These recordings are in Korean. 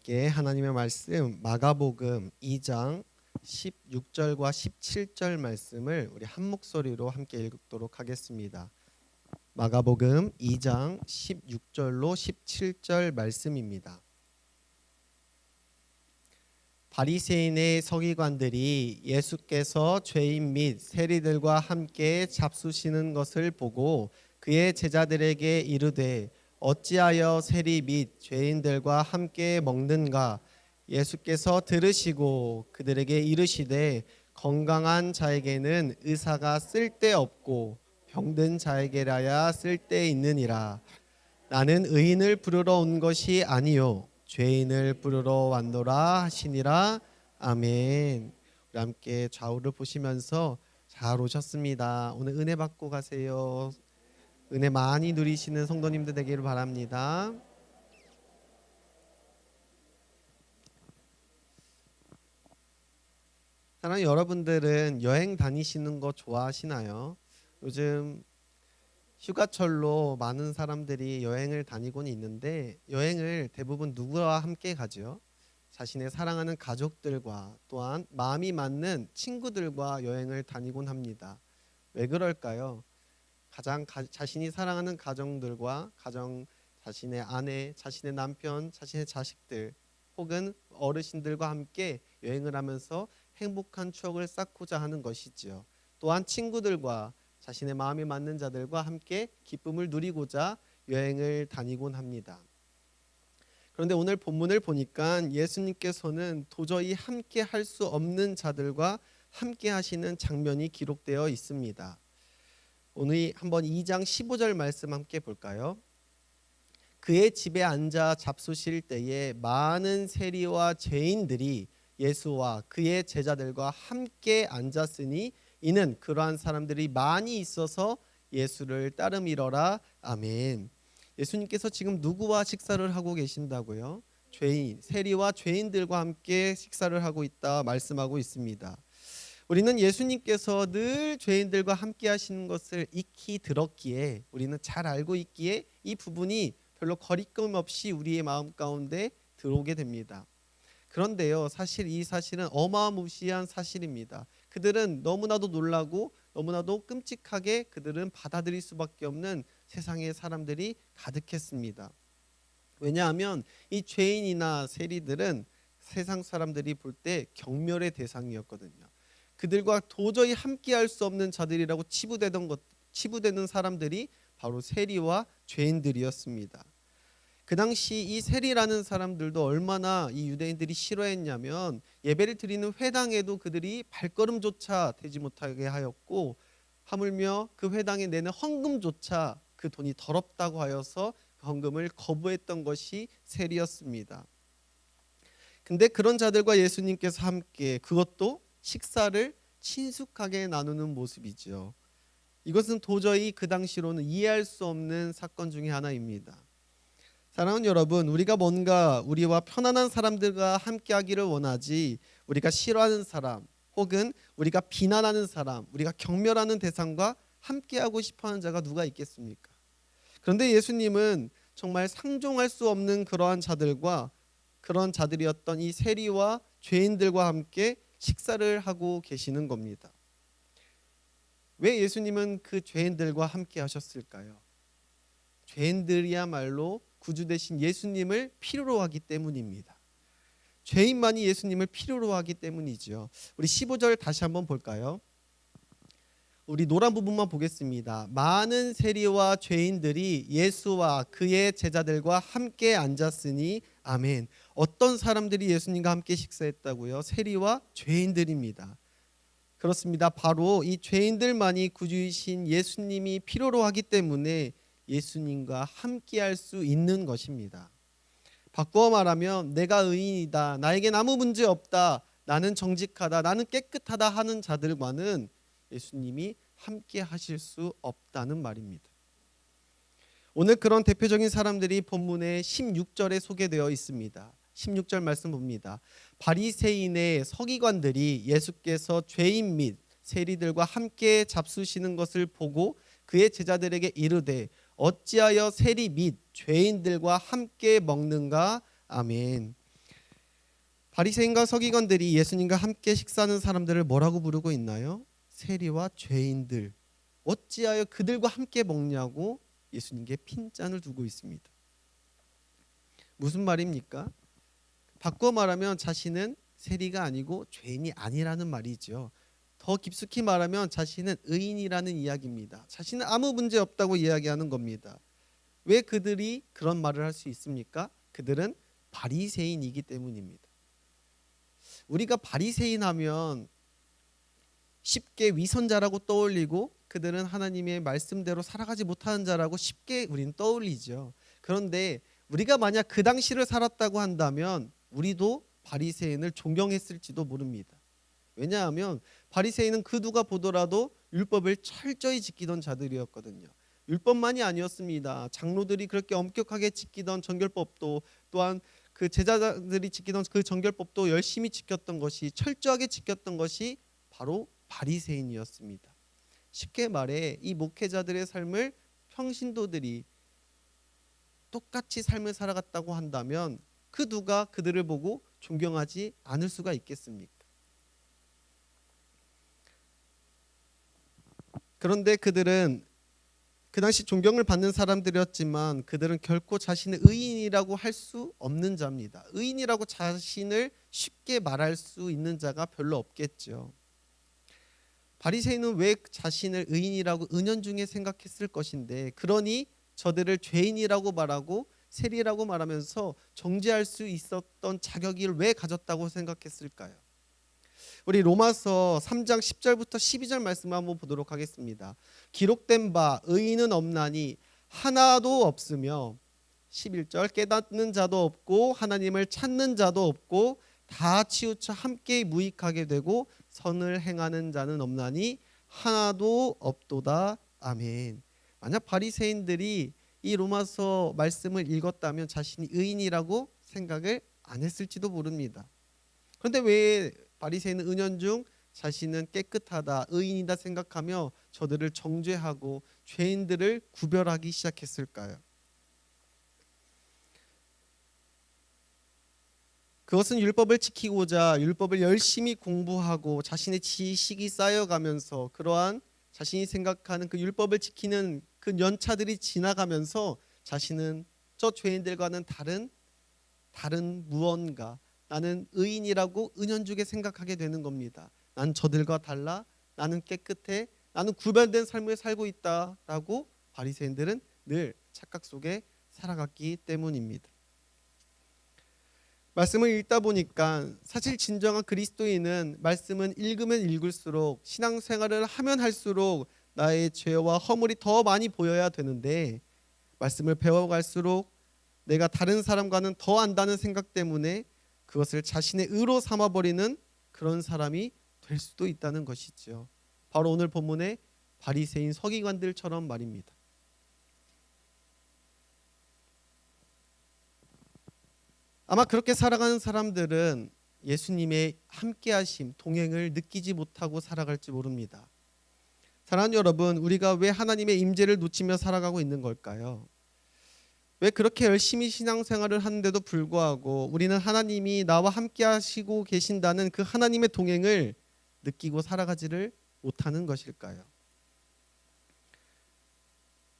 함께 하나님의 말씀 마가복음 2장 16절과 17절 말씀을 우리 한 목소리로 함께 읽도록 하겠습니다. 마가복음 2장 16절로 17절 말씀입니다. 바리새인의 서기관들이 예수께서 죄인 및 세리들과 함께 잡수시는 것을 보고 그의 제자들에게 이르되 어찌하여 세리 및 죄인들과 함께 먹는가? 예수께서 들으시고 그들에게 이르시되 건강한 자에게는 의사가 쓸데없고 병든 자에게라야 쓸데있느니라. 나는 의인을 부르러 온 것이 아니요 죄인을 부르러 왔노라 하시니라. 아멘. 우리 함께 좌우를 보시면서 잘 오셨습니다. 오늘 은혜 받고 가세요. 은혜 많이 누리시는 성도님들 되기를 바랍니다. 사랑하는 여러분들은 여행 다니시는 거 좋아하시나요? 요즘 휴가철로 많은 사람들이 여행을 다니고는 있는데 여행을 대부분 누구와 함께 가죠? 자신의 사랑하는 가족들과 또한 마음이 맞는 친구들과 여행을 다니곤 합니다. 왜 그럴까요? 자신이 사랑하는 가정들과 자신의 아내, 자신의 남편, 자신의 자식들 혹은 어르신들과 함께 여행을 하면서 행복한 추억을 쌓고자 하는 것이지요. 또한 친구들과 자신의 마음이 맞는 자들과 함께 기쁨을 누리고자 여행을 다니곤 합니다. 그런데 오늘 본문을 보니까 예수님께서는 도저히 함께 할 수 없는 자들과 함께 하시는 장면이 기록되어 있습니다. 오늘 한번 2장 15절 말씀 함께 볼까요? 그의 집에 앉아 잡수실 때에 많은 세리와 죄인들이 예수와 그의 제자들과 함께 앉았으니 이는 그러한 사람들이 많이 있어서 예수를 따름이러라. 아멘. 예수님께서 지금 누구와 식사를 하고 계신다고요? 세리와 죄인들과 함께 식사를 하고 있다 말씀하고 있습니다. 우리는 예수님께서 늘 죄인들과 함께 하시는 것을 익히 들었기에 우리는 잘 알고 있기에 이 부분이 별로 거리낌 없이 우리의 마음 가운데 들어오게 됩니다. 그런데요, 사실 이 사실은 어마무시한 사실입니다. 그들은 너무나도 놀라고 너무나도 끔찍하게 그들은 받아들일 수밖에 없는 세상의 사람들이 가득했습니다. 왜냐하면 이 죄인이나 세리들은 세상 사람들이 볼 때 경멸의 대상이었거든요. 그들과 도저히 함께할 수 없는 자들이라고 치부되는 사람들이 바로 세리와 죄인들이었습니다. 그 당시 이 세리라는 사람들도 얼마나 이 유대인들이 싫어했냐면 예배를 드리는 회당에도 그들이 발걸음조차 되지 못하게 하였고 하물며 그 회당에 내는 헌금조차 그 돈이 더럽다고 하여서 그 헌금을 거부했던 것이 세리였습니다. 근데 그런 자들과 예수님께서 함께 그것도 식사를 친숙하게 나누는 모습이죠. 이것은 도저히 그 당시로는 이해할 수 없는 사건 중에 하나입니다. 사랑하는 여러분, 우리가 뭔가 우리와 편안한 사람들과 함께하기를 원하지 우리가 싫어하는 사람 혹은 우리가 비난하는 사람, 우리가 경멸하는 대상과 함께하고 싶어하는 자가 누가 있겠습니까? 그런데 예수님은 정말 상종할 수 없는 그러한 자들이었던 이 세리와 죄인들과 함께 식사를 하고 계시는 겁니다. 왜 예수님은 그 죄인들과 함께 하셨을까요? 죄인들이야말로 구주 되신 예수님을 필요로 하기 때문입니다. 죄인만이 예수님을 필요로 하기 때문이죠. 우리 15절 다시 한번 볼까요? 우리 노란 부분만 보겠습니다. 많은 세리와 죄인들이 예수와 그의 제자들과 함께 앉았으니 아멘. 어떤 사람들이 예수님과 함께 식사했다고요? 세리와 죄인들입니다. 그렇습니다. 바로 이 죄인들만이 구주이신 예수님이 필요로 하기 때문에 예수님과 함께할 수 있는 것입니다. 바꾸어 말하면 내가 의인이다, 나에겐 아무 문제 없다, 나는 정직하다, 나는 깨끗하다 하는 자들과는 예수님이 함께 하실 수 없다는 말입니다. 오늘 그런 대표적인 사람들이 본문의 16절에 소개되어 있습니다. 16절 말씀 봅니다. 바리새인의 서기관들이 예수께서 죄인 및 세리들과 함께 잡수시는 것을 보고 그의 제자들에게 이르되 어찌하여 세리 및 죄인들과 함께 먹는가? 아멘. 바리새인과 서기관들이 예수님과 함께 식사하는 사람들을 뭐라고 부르고 있나요? 세리와 죄인들. 어찌하여 그들과 함께 먹냐고 예수님께 핀잔을 두고 있습니다. 무슨 말입니까? 바꿔 말하면 자신은 세리가 아니고 죄인이 아니라는 말이죠. 더 깊숙이 말하면 자신은 의인이라는 이야기입니다. 자신은 아무 문제 없다고 이야기하는 겁니다. 왜 그들이 그런 말을 할 수 있습니까? 그들은 바리새인이기 때문입니다. 우리가 바리새인 하면 쉽게 위선자라고 떠올리고 그들은 하나님의 말씀대로 살아가지 못하는 자라고 쉽게 우리는 떠올리죠. 그런데 우리가 만약 그 당시를 살았다고 한다면 우리도 바리새인을 존경했을지도 모릅니다. 왜냐하면 바리새인은 그 누가 보더라도 율법을 철저히 지키던 자들이었거든요. 율법만이 아니었습니다. 장로들이 그렇게 엄격하게 지키던 정결법도, 또한 그 제자들이 지키던 그 정결법도 열심히 지켰던 것이, 철저하게 지켰던 것이 바로 바리새인이었습니다. 쉽게 말해 이 목회자들의 삶을 평신도들이 똑같이 삶을 살아갔다고 한다면 그 누가 그들을 보고 존경하지 않을 수가 있겠습니까? 그런데 그들은 그 당시 존경을 받는 사람들이었지만 그들은 결코 자신을 의인이라고 할 수 없는 자입니다. 의인이라고 자신을 쉽게 말할 수 있는 자가 별로 없겠죠. 바리새인은 왜 자신을 의인이라고 은연중에 생각했을 것인데, 그러니 저들을 죄인이라고 말하고 세리라고 말하면서 정죄할 수 있었던 자격을 왜 가졌다고 생각했을까요? 우리 로마서 3장 10절부터 12절 말씀을 한번 보도록 하겠습니다. 기록된 바 의인은 없나니 하나도 없으며, 11절 깨닫는 자도 없고 하나님을 찾는 자도 없고 다 치우쳐 함께 무익하게 되고 선을 행하는 자는 없나니 하나도 없도다. 아멘. 만약 바리새인들이 이 로마서 말씀을 읽었다면 자신이 의인이라고 생각을 안 했을지도 모릅니다. 그런데 왜 바리새인은 은연중 자신은 깨끗하다, 의인이다 생각하며 저들을 정죄하고 죄인들을 구별하기 시작했을까요? 그것은 율법을 지키고자 율법을 열심히 공부하고 자신의 지식이 쌓여가면서 그러한 자신이 생각하는 그 율법을 지키는 그 연차들이 지나가면서 자신은 저 죄인들과는 다른 무언가, 나는 의인이라고 은연중에 생각하게 되는 겁니다. 난 저들과 달라, 나는 깨끗해, 나는 구별된 삶을 살고 있다라고 바리새인들은 늘 착각 속에 살아갔기 때문입니다. 말씀을 읽다 보니까 사실 진정한 그리스도인은 말씀은 읽으면 읽을수록, 신앙생활을 하면 할수록 나의 죄와 허물이 더 많이 보여야 되는데, 말씀을 배워갈수록 내가 다른 사람과는 더 안다는 생각 때문에 그것을 자신의 의로 삼아버리는 그런 사람이 될 수도 있다는 것이죠. 바로 오늘 본문의 바리새인 서기관들처럼 말입니다. 아마 그렇게 살아가는 사람들은 예수님의 함께하심, 동행을 느끼지 못하고 살아갈지 모릅니다. 사랑하는 여러분, 우리가 왜 하나님의 임재를 놓치며 살아가고 있는 걸까요? 왜 그렇게 열심히 신앙생활을 하는데도 불구하고 우리는 하나님이 나와 함께하시고 계신다는 그 하나님의 동행을 느끼고 살아가지를 못하는 것일까요?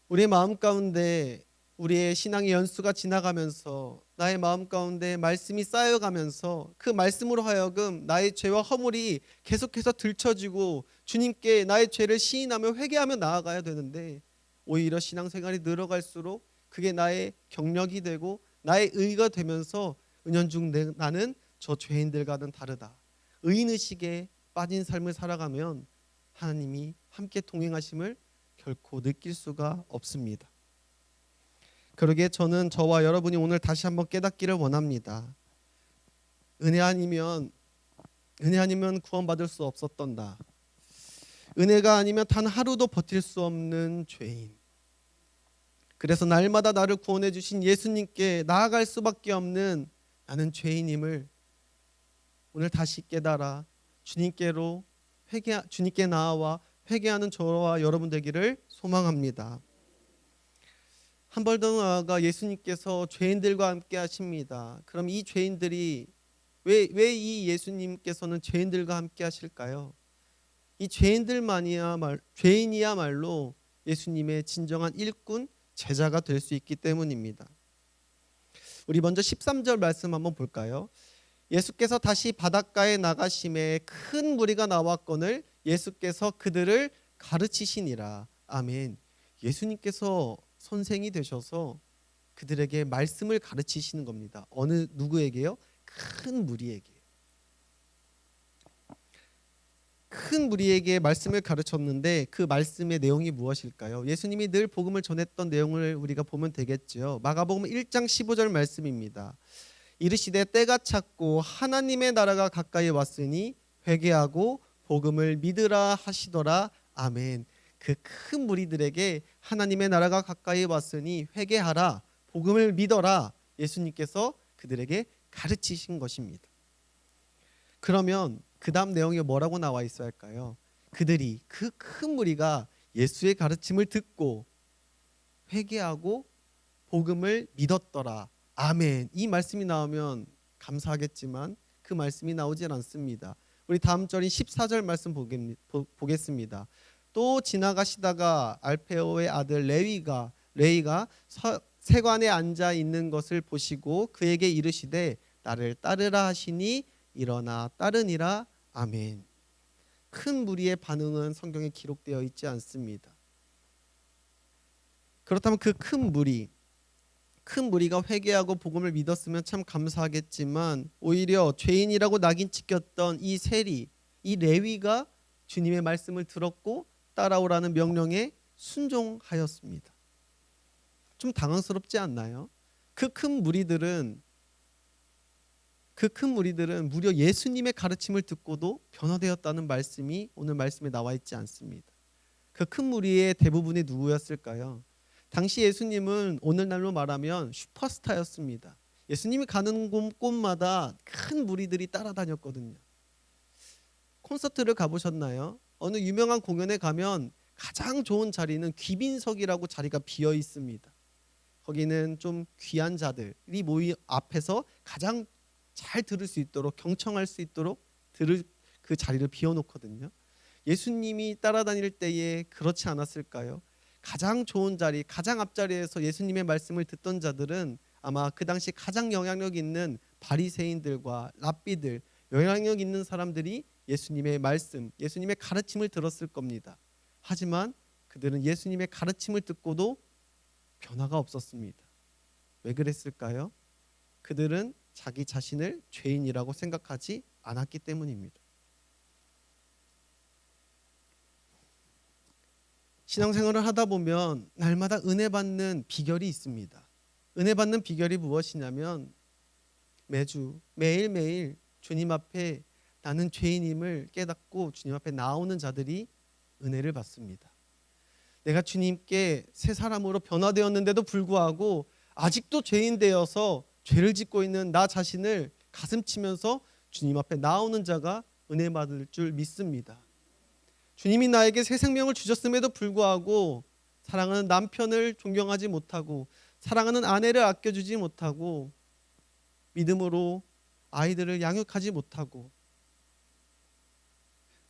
우리의 마음 가운데 우리의 신앙의 연수가 지나가면서 나의 마음 가운데 말씀이 쌓여가면서 그 말씀으로 하여금 나의 죄와 허물이 계속해서 들춰지고 주님께 나의 죄를 시인하며 회개하며 나아가야 되는데, 오히려 신앙생활이 늘어갈수록 그게 나의 경력이 되고 나의 의가 되면서 은연중 나는 저 죄인들과는 다르다, 의인의식에 빠진 삶을 살아가면 하나님이 함께 동행하심을 결코 느낄 수가 없습니다. 그러기에 저는 저와 여러분이 오늘 다시 한번 깨닫기를 원합니다. 은혜 아니면 구원받을 수 없었던 나, 은혜가 아니면 단 하루도 버틸 수 없는 죄인, 그래서 날마다 나를 구원해 주신 예수님께 나아갈 수밖에 없는 나는 죄인임을 오늘 다시 깨달아 주님께 나아와 회개하는 저와 여러분 되기를 소망합니다. 한 번 더 나아가 예수님께서 죄인들과 함께 하십니다. 그럼 이 죄인들이 왜 이 예수님께서는 죄인들과 함께 하실까요? 이 죄인이야말로 예수님의 진정한 일꾼, 제자가 될 수 있기 때문입니다. 우리 먼저 13절 말씀 한번 볼까요? 예수께서 다시 바닷가에 나가심에 큰 무리가 나왔거늘 예수께서 그들을 가르치시니라. 아멘. 예수님께서 선생이 되셔서 그들에게 말씀을 가르치시는 겁니다. 어느 누구에게요? 큰 무리에게. 큰 무리에게 말씀을 가르쳤는데 그 말씀의 내용이 무엇일까요? 예수님이 늘 복음을 전했던 내용을 우리가 보면 되겠죠. 마가복음 1장 15절 말씀입니다. 이르시되 때가 찼고 하나님의 나라가 가까이 왔으니 회개하고 복음을 믿으라 하시더라. 아멘. 그 큰 무리들에게 하나님의 나라가 가까이 왔으니 회개하라, 복음을 믿어라, 예수님께서 그들에게 가르치신 것입니다. 그러면 그 다음 내용이 뭐라고 나와 있어야 할까요? 그들이, 그 큰 무리가 예수의 가르침을 듣고 회개하고 복음을 믿었더라. 아멘. 이 말씀이 나오면 감사하겠지만 그 말씀이 나오질 않습니다. 우리 다음 절인 14절 말씀 보겠습니다. 또 지나가시다가 알페오의 아들 레위가 세관에 앉아 있는 것을 보시고 그에게 이르시되 나를 따르라 하시니 일어나 따르니라. 아멘. 큰 무리의 반응은 성경에 기록되어 있지 않습니다. 그렇다면 그 큰 무리가 회개하고 복음을 믿었으면 참 감사하겠지만 오히려 죄인이라고 낙인 찍혔던 이 세리, 이 레위가 주님의 말씀을 들었고 따라오라는 명령에 순종하였습니다. 좀 당황스럽지 않나요? 그 큰 무리들은 무려 예수님의 가르침을 듣고도 변화되었다는 말씀이 오늘 말씀에 나와 있지 않습니다. 그 큰 무리의 대부분이 누구였을까요? 당시 예수님은 오늘날로 말하면 슈퍼스타였습니다. 예수님이 가는 곳마다 큰 무리들이 따라다녔거든요. 콘서트를 가보셨나요? 어느 유명한 공연에 가면 가장 좋은 자리는 귀빈석이라고 자리가 비어 있습니다. 거기는 좀 귀한 자들이 모인 앞에서 가장 잘 들을 수 있도록, 경청할 수 있도록 들을 그 자리를 비워놓거든요. 예수님이 따라다닐 때에 그렇지 않았을까요? 가장 좋은 자리, 가장 앞자리에서 예수님의 말씀을 듣던 자들은 아마 그 당시 가장 영향력 있는 바리새인들과 랍비들, 영향력 있는 사람들이 예수님의 말씀, 예수님의 가르침을 들었을 겁니다. 하지만 그들은 예수님의 가르침을 듣고도 변화가 없었습니다. 왜 그랬을까요? 그들은 자기 자신을 죄인이라고 생각하지 않았기 때문입니다. 신앙생활을 하다 보면 날마다 은혜 받는 비결이 있습니다. 은혜 받는 비결이 무엇이냐면 매일매일 주님 앞에 나는 죄인임을 깨닫고 주님 앞에 나오는 자들이 은혜를 받습니다. 내가 주님께 새 사람으로 변화되었는데도 불구하고 아직도 죄인 되어서 죄를 짓고 있는 나 자신을 가슴치면서 주님 앞에 나오는 자가 은혜 받을 줄 믿습니다. 주님이 나에게 새 생명을 주셨음에도 불구하고 사랑하는 남편을 존경하지 못하고 사랑하는 아내를 아껴주지 못하고 믿음으로 아이들을 양육하지 못하고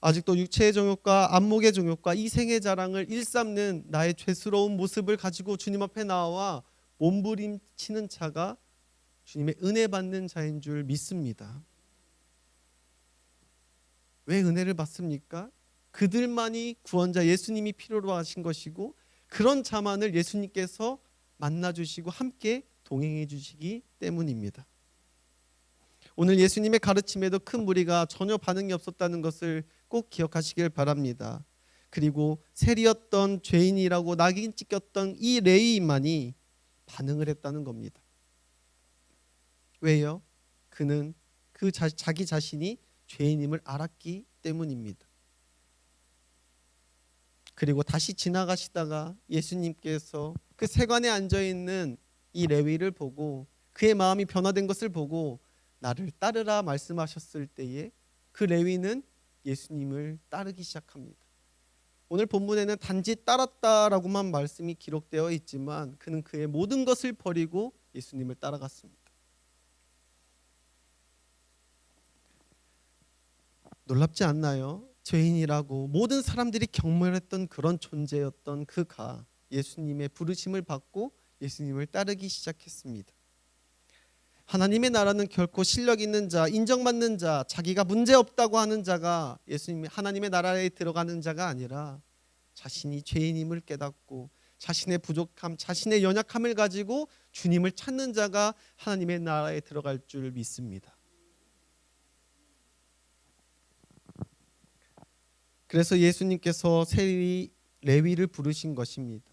아직도 육체의 정욕과 안목의 정욕과 이생의 자랑을 일삼는 나의 죄스러운 모습을 가지고 주님 앞에 나와 몸부림치는 자가 주님의 은혜 받는 자인 줄 믿습니다. 왜 은혜를 받습니까? 그들만이 구원자 예수님이 필요로 하신 것이고 그런 자만을 예수님께서 만나주시고 함께 동행해 주시기 때문입니다. 오늘 예수님의 가르침에도 큰 무리가 전혀 반응이 없었다는 것을 꼭 기억하시길 바랍니다. 그리고 세리였던 죄인이라고 낙인 찍혔던 이 레위만이 반응을 했다는 겁니다. 왜요? 그는 자기 자신이 죄인임을 알았기 때문입니다. 그리고 다시 지나가시다가 예수님께서 그 세관에 앉아있는 이 레위를 보고 그의 마음이 변화된 것을 보고 나를 따르라 말씀하셨을 때에 그 레위는 예수님을 따르기 시작합니다. 오늘 본문에는 단지 따랐다라고만 말씀이 기록되어 있지만 그는 그의 모든 것을 버리고 예수님을 따라갔습니다. 놀랍지 않나요? 죄인이라고 모든 사람들이 경멸했던 그런 존재였던 그가 예수님의 부르심을 받고 예수님을 따르기 시작했습니다. 하나님의 나라는 결코 실력 있는 자, 인정받는 자, 자기가 문제없다고 하는 자가 하나님의 나라에 들어가는 자가 아니라 자신이 죄인임을 깨닫고 자신의 부족함, 자신의 연약함을 가지고 주님을 찾는 자가 하나님의 나라에 들어갈 줄 믿습니다. 그래서 예수님께서 레위를 부르신 것입니다.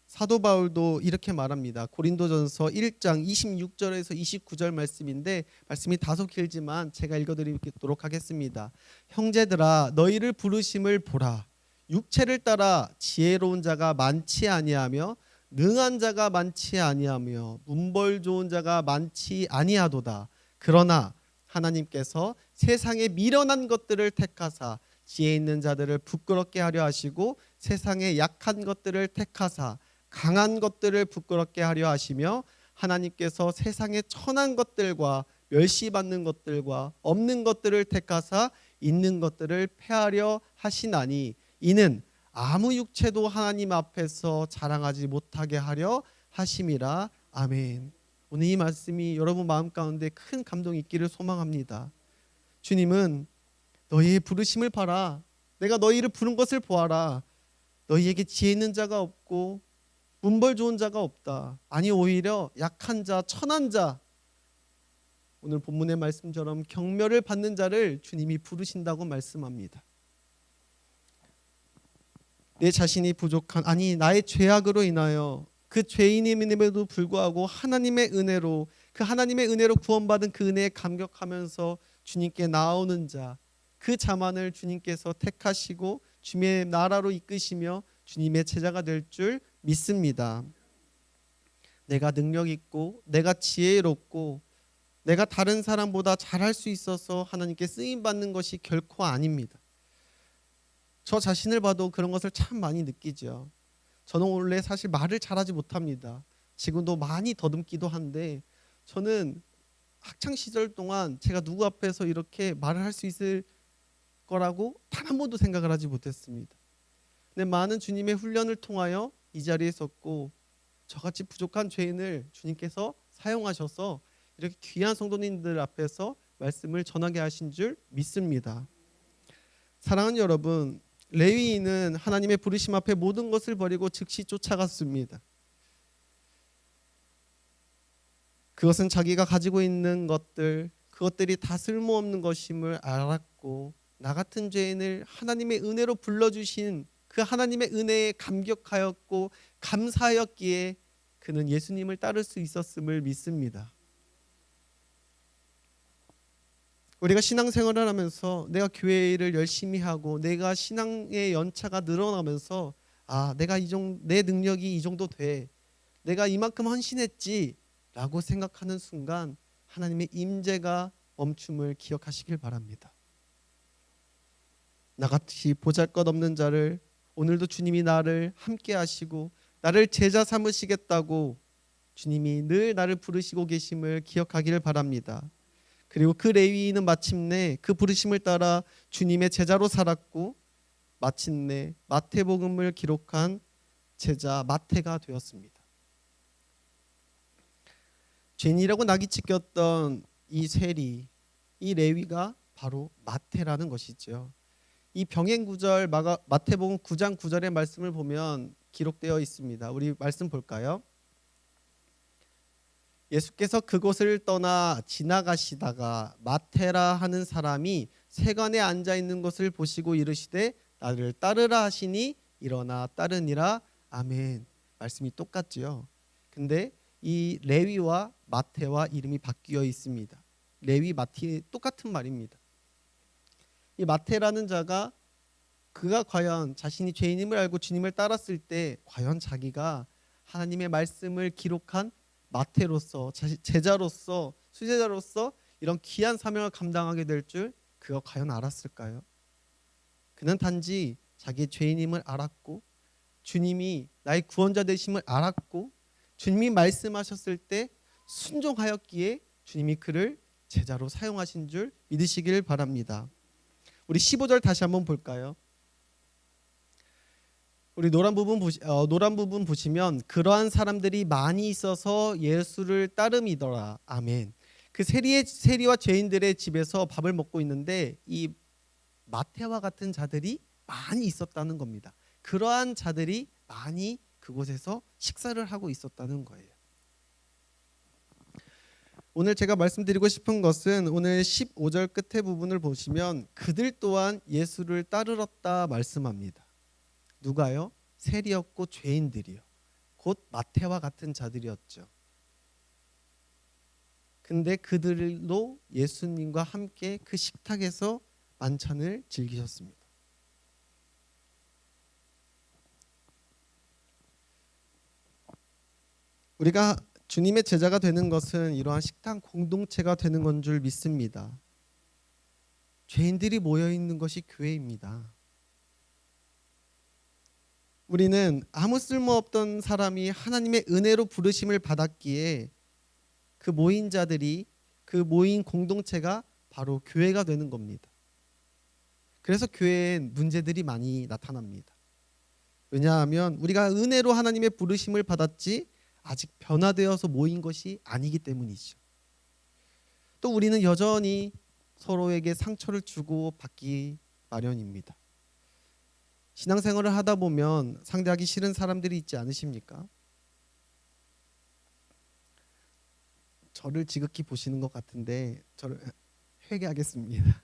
사도 바울도 이렇게 말합니다. 고린도전서 1장 26절에서 29절 말씀인데 말씀이 다소 길지만 제가 읽어드리도록 하겠습니다. 형제들아 너희를 부르심을 보라. 육체를 따라 지혜로운 자가 많지 아니하며 능한 자가 많지 아니하며 문벌 좋은 자가 많지 아니하도다. 그러나 하나님께서 세상에 미련한 것들을 택하사 지혜 있는 자들을 부끄럽게 하려 하시고 세상에 약한 것들을 택하사 강한 것들을 부끄럽게 하려 하시며 하나님께서 세상에 천한 것들과 멸시받는 것들과 없는 것들을 택하사 있는 것들을 폐하려 하시나니 이는 아무 육체도 하나님 앞에서 자랑하지 못하게 하려 하심이라. 아멘. 오늘 이 말씀이 여러분 마음 가운데 큰 감동이 있기를 소망합니다. 주님은 너희의 부르심을 봐라. 내가 너희를 부른 것을 보아라. 너희에게 지혜 있는 자가 없고 문벌 좋은 자가 없다. 아니 오히려 약한 자, 천한 자, 오늘 본문의 말씀처럼 경멸을 받는 자를 주님이 부르신다고 말씀합니다. 내 자신이 부족한, 아니 나의 죄악으로 인하여 그 죄인임에도 불구하고 하나님의 은혜로, 그 하나님의 은혜로 구원받은 그 은혜에 감격하면서 주님께 나오는 자, 그 자만을 주님께서 택하시고 주님의 나라로 이끄시며 주님의 제자가 될 줄 믿습니다. 내가 능력 있고 내가 지혜롭고 내가 다른 사람보다 잘할 수 있어서 하나님께 쓰임 받는 것이 결코 아닙니다. 저 자신을 봐도 그런 것을 참 많이 느끼죠. 저는 원래 사실 말을 잘하지 못합니다. 지금도 많이 더듬기도 한데 저는 학창 시절 동안 제가 누구 앞에서 이렇게 말을 할 수 있을 거라고 단 한 번도 생각을 하지 못했습니다. 근데 많은 주님의 훈련을 통하여 이 자리에 섰고 저같이 부족한 죄인을 주님께서 사용하셔서 이렇게 귀한 성도님들 앞에서 말씀을 전하게 하신 줄 믿습니다. 사랑하는 여러분, 레위인은 하나님의 부르심 앞에 모든 것을 버리고 즉시 쫓아갔습니다. 그것은 자기가 가지고 있는 것들, 그것들이 다 쓸모없는 것임을 알았고 나 같은 죄인을 하나님의 은혜로 불러주신 그 하나님의 은혜에 감격하였고 감사하였기에 그는 예수님을 따를 수 있었음을 믿습니다. 우리가 신앙생활을 하면서 내가 교회를 열심히 하고 내가 신앙의 연차가 늘어나면서 내가 내 능력이 이 정도 돼, 내가 이만큼 헌신했지 라고 생각하는 순간 하나님의 임재가 멈춤을 기억하시길 바랍니다. 나같이 보잘것없는 자를 오늘도 주님이 나를 함께 하시고 나를 제자 삼으시겠다고 주님이 늘 나를 부르시고 계심을 기억하기를 바랍니다. 그리고 그 레위인은 마침내 그 부르심을 따라 주님의 제자로 살았고 마침내 마태복음을 기록한 제자 마태가 되었습니다. 죄인이라고 낙이 찍혔던 이 세리, 이 레위가 바로 마태라는 것이죠. 이 병행 구절 마태복음 9장 9절의 말씀을 보면 기록되어 있습니다. 우리 말씀 볼까요? 예수께서 그곳을 떠나 지나가시다가 마태라 하는 사람이 세관에 앉아 있는 것을 보시고 이르시되 나를 따르라 하시니 일어나 따르니라. 아멘. 말씀이 똑같죠. 근데 이 레위와 마태와 이름이 바뀌어 있습니다. 레위, 마태 똑같은 말입니다. 이 마태라는 자가 그가 과연 자신이 죄인임을 알고 주님을 따랐을 때 과연 자기가 하나님의 말씀을 기록한 마태로서 제자로서 수제자로서 이런 귀한 사명을 감당하게 될 줄 그가 과연 알았을까요? 그는 단지 자기의 죄인임을 알았고 주님이 나의 구원자 되심을 알았고 주님이 말씀하셨을 때 순종하였기에 주님이 그를 제자로 사용하신 줄 믿으시길 바랍니다. 우리 15절 다시 한번 볼까요? 우리 노란 부분 보시면 그러한 사람들이 많이 있어서 예수를 따름이더라. 아멘. 그 세리와 죄인들의 집에서 밥을 먹고 있는데 이 마태와 같은 자들이 많이 있었다는 겁니다. 그러한 자들이 많이 그곳에서 식사를 하고 있었다는 거예요. 오늘 제가 말씀드리고 싶은 것은 오늘 15절 끝에 부분을 보시면 그들 또한 예수를 따르렀다 말씀합니다. 누가요? 세리였고 죄인들이요. 곧 마태와 같은 자들이었죠. 근데 그들도 예수님과 함께 그 식탁에서 만찬을 즐기셨습니다. 우리가 주님의 제자가 되는 것은 이러한 식탁 공동체가 되는 건 줄 믿습니다. 죄인들이 모여 있는 것이 교회입니다. 우리는 아무 쓸모없던 사람이 하나님의 은혜로 부르심을 받았기에 그 모인 자들이 그 모인 공동체가 바로 교회가 되는 겁니다. 그래서 교회엔 문제들이 많이 나타납니다. 왜냐하면 우리가 은혜로 하나님의 부르심을 받았지 아직 변화되어서 모인 것이 아니기 때문이죠. 또 우리는 여전히 서로에게 상처를 주고 받기 마련입니다. 신앙생활을 하다 보면 상대하기 싫은 사람들이 있지 않으십니까? 저를 지극히 보시는 것 같은데 저를 회개하겠습니다.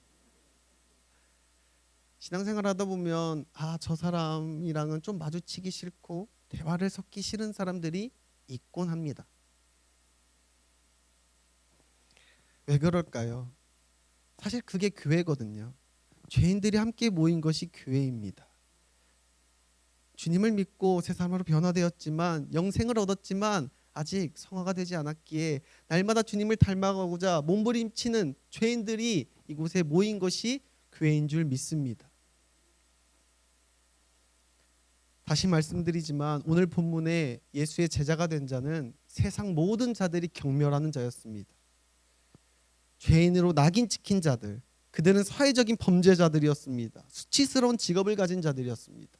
신앙생활 하다 보면 저 사람이랑은 좀 마주치기 싫고 대화를 섞기 싫은 사람들이 있곤 합니다. 왜 그럴까요? 사실 그게 교회거든요. 죄인들이 함께 모인 것이 교회입니다. 주님을 믿고 새 사람으로 변화되었지만 영생을 얻었지만 아직 성화가 되지 않았기에 날마다 주님을 닮아가고자 몸부림치는 죄인들이 이곳에 모인 것이 교회인 줄 믿습니다. 다시 말씀드리지만 오늘 본문에 예수의 제자가 된 자는 세상 모든 자들이 경멸하는 자였습니다. 죄인으로 낙인 찍힌 자들, 그들은 사회적인 범죄자들이었습니다. 수치스러운 직업을 가진 자들이었습니다.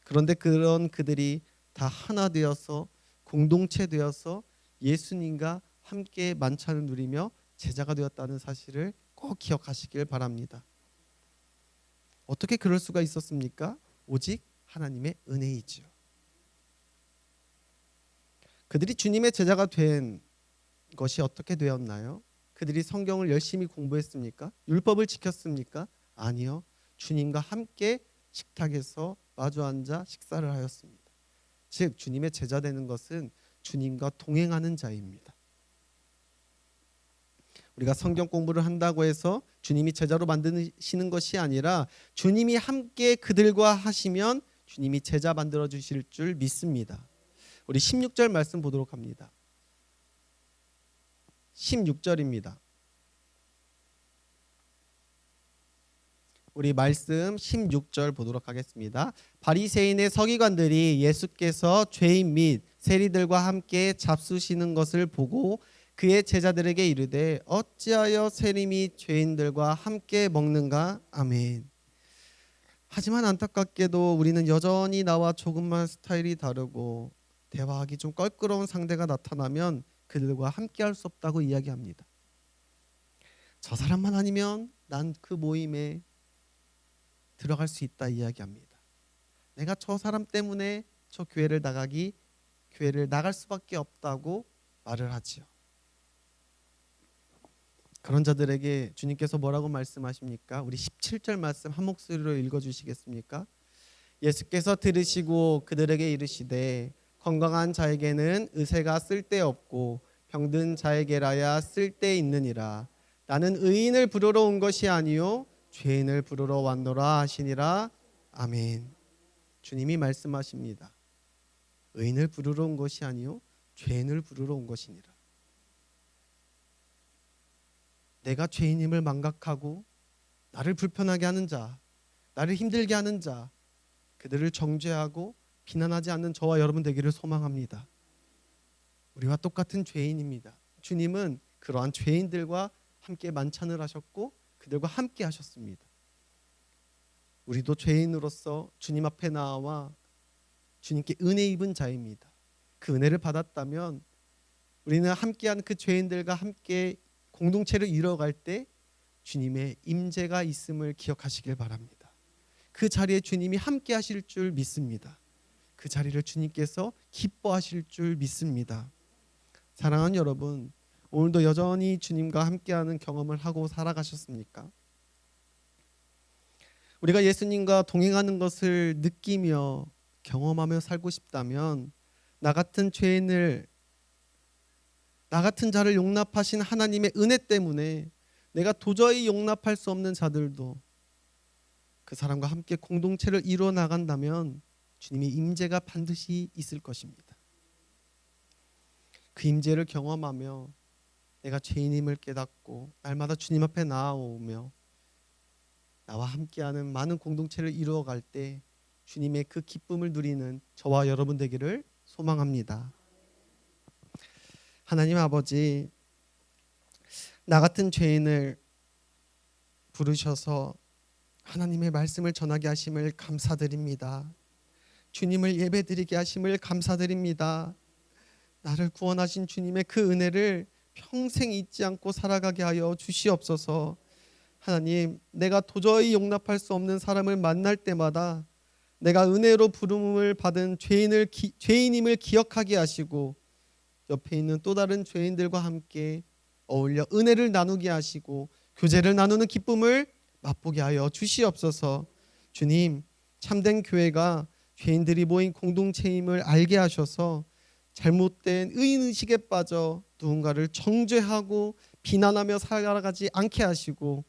그런데 그런 그들이 다 하나 되어서 공동체 되어서 예수님과 함께 만찬을 누리며 제자가 되었다는 사실을 꼭 기억하시길 바랍니다. 어떻게 그럴 수가 있었습니까? 오직 하나님의 은혜이지요. 그들이 주님의 제자가 된 것이 어떻게 되었나요? 그들이 성경을 열심히 공부했습니까? 율법을 지켰습니까? 아니요. 주님과 함께 식탁에서 마주 앉아 식사를 하였습니다. 즉 주님의 제자 되는 것은 주님과 동행하는 자입니다. 우리가 성경 공부를 한다고 해서 주님이 제자로 만드시는 것이 아니라 주님이 함께 그들과 하시면 주님이 제자 만들어 주실 줄 믿습니다. 우리 16절 말씀 보도록 합니다. 16절입니다. 우리 말씀 16절 보도록 하겠습니다. 바리새인의 서기관들이 예수께서 죄인 및 세리들과 함께 잡수시는 것을 보고 그의 제자들에게 이르되 어찌하여 세리 및 죄인들과 함께 먹는가? 아멘. 하지만 안타깝게도 우리는 여전히 나와 조금만 스타일이 다르고 대화하기 좀 껄끄러운 상대가 나타나면 그들과 함께 할 수 없다고 이야기합니다. 저 사람만 아니면 난 그 모임에 들어갈 수 있다 이야기합니다. 내가 저 사람 때문에 저 교회를 나갈 수밖에 없다고 말을 하지요. 그런 자들에게 주님께서 뭐라고 말씀하십니까? 우리 17절 말씀 한 목소리로 읽어주시겠습니까? 예수께서 들으시고 그들에게 이르시되 건강한 자에게는 의사가 쓸데없고 병든 자에게라야 쓸데있느니라. 나는 의인을 부르러 온 것이 아니요 죄인을 부르러 왔노라 하시니라. 아멘. 주님이 말씀하십니다. 의인을 부르러 온 것이 아니요 죄인을 부르러 온 것이니라. 내가 죄인임을 망각하고 나를 불편하게 하는 자, 나를 힘들게 하는 자, 그들을 정죄하고 비난하지 않는 저와 여러분 되기를 소망합니다. 우리와 똑같은 죄인입니다. 주님은 그러한 죄인들과 함께 만찬을 하셨고 그들과 함께 하셨습니다. 우리도 죄인으로서 주님 앞에 나와 주님께 은혜 입은 자입니다. 그 은혜를 받았다면 우리는 함께한 그 죄인들과 함께 공동체를 이뤄갈 때 주님의 임재가 있음을 기억하시길 바랍니다. 그 자리에 주님이 함께 하실 줄 믿습니다. 그 자리를 주님께서 기뻐하실 줄 믿습니다. 사랑하는 여러분, 오늘도 여전히 주님과 함께하는 경험을 하고 살아가셨습니까? 우리가 예수님과 동행하는 것을 느끼며 경험하며 살고 싶다면 나 같은 죄인을, 나 같은 자를 용납하신 하나님의 은혜 때문에 내가 도저히 용납할 수 없는 자들도 그 사람과 함께 공동체를 이루어 나간다면 주님의 임재가 반드시 있을 것입니다. 그 임재를 경험하며 내가 죄인임을 깨닫고 날마다 주님 앞에 나아오며 나와 함께하는 많은 공동체를 이루어갈 때 주님의 그 기쁨을 누리는 저와 여러분 되기를 소망합니다. 하나님 아버지, 나 같은 죄인을 부르셔서 하나님의 말씀을 전하게 하심을 감사드립니다. 주님을 예배드리게 하심을 감사드립니다. 나를 구원하신 주님의 그 은혜를 평생 잊지 않고 살아가게 하여 주시옵소서. 하나님, 내가 도저히 용납할 수 없는 사람을 만날 때마다 내가 은혜로 부름을 받은 죄인임을 기억하게 하시고 옆에 있는 또 다른 죄인들과 함께 어울려 은혜를 나누게 하시고 교제를 나누는 기쁨을 맛보게 하여 주시옵소서. 주님, 참된 교회가 죄인들이 모인 공동체임을 알게 하셔서 잘못된 의인의식에 빠져 누군가를 정죄하고 비난하며 살아가지 않게 하시고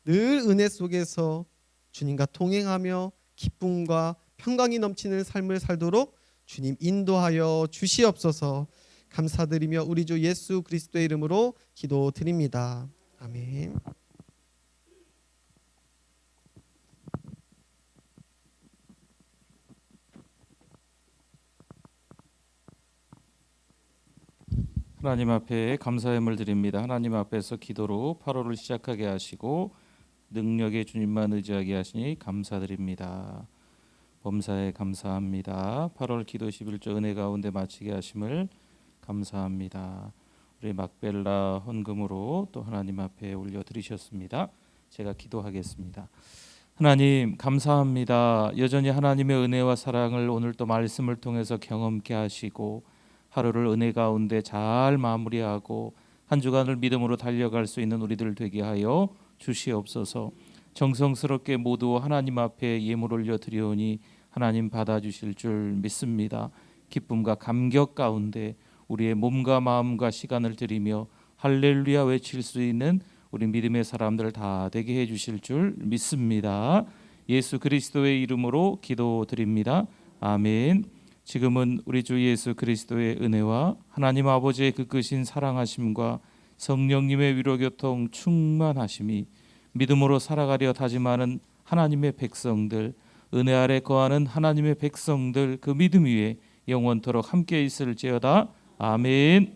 늘 은혜 속에서 주님과 동행하며 기쁨과 평강이 넘치는 삶을 살도록 주님 인도하여 주시옵소서. 감사드리며 우리 주 예수 그리스도의 이름으로 기도드립니다. 아멘. 하나님 앞에 감사의 물 드립니다. 하나님 앞에서 기도로 8월을 시작하게 하시고 능력의 주님만 의지하게 하시니 감사드립니다. 범사에 감사합니다. 8월 기도 11조 은혜 가운데 마치게 하심을 감사합니다. 우리 막벨라 헌금으로 또 하나님 앞에 올려드리셨습니다. 제가 기도하겠습니다. 하나님 감사합니다. 여전히 하나님의 은혜와 사랑을 오늘 또 말씀을 통해서 경험케 하시고 하루를 은혜 가운데 잘 마무리하고 한 주간을 믿음으로 달려갈 수 있는 우리들 되게 하여 주시옵소서. 정성스럽게 모두 하나님 앞에 예물 올려드리오니 하나님 받아주실 줄 믿습니다. 기쁨과 감격 가운데 우리의 몸과 마음과 시간을 드리며 할렐루야 외칠 수 있는 우리 믿음의 사람들 다 되게 해주실 줄 믿습니다. 예수 그리스도의 이름으로 기도드립니다. 아멘. 지금은 우리 주 예수 그리스도의 은혜와 하나님 아버지의 그 크신 사랑하심과 성령님의 위로교통 충만하심이 믿음으로 살아가려 다짐하는 하나님의 백성들, 은혜 아래 거하는 하나님의 백성들 그 믿음 위에 영원토록 함께 있을지어다. 아멘.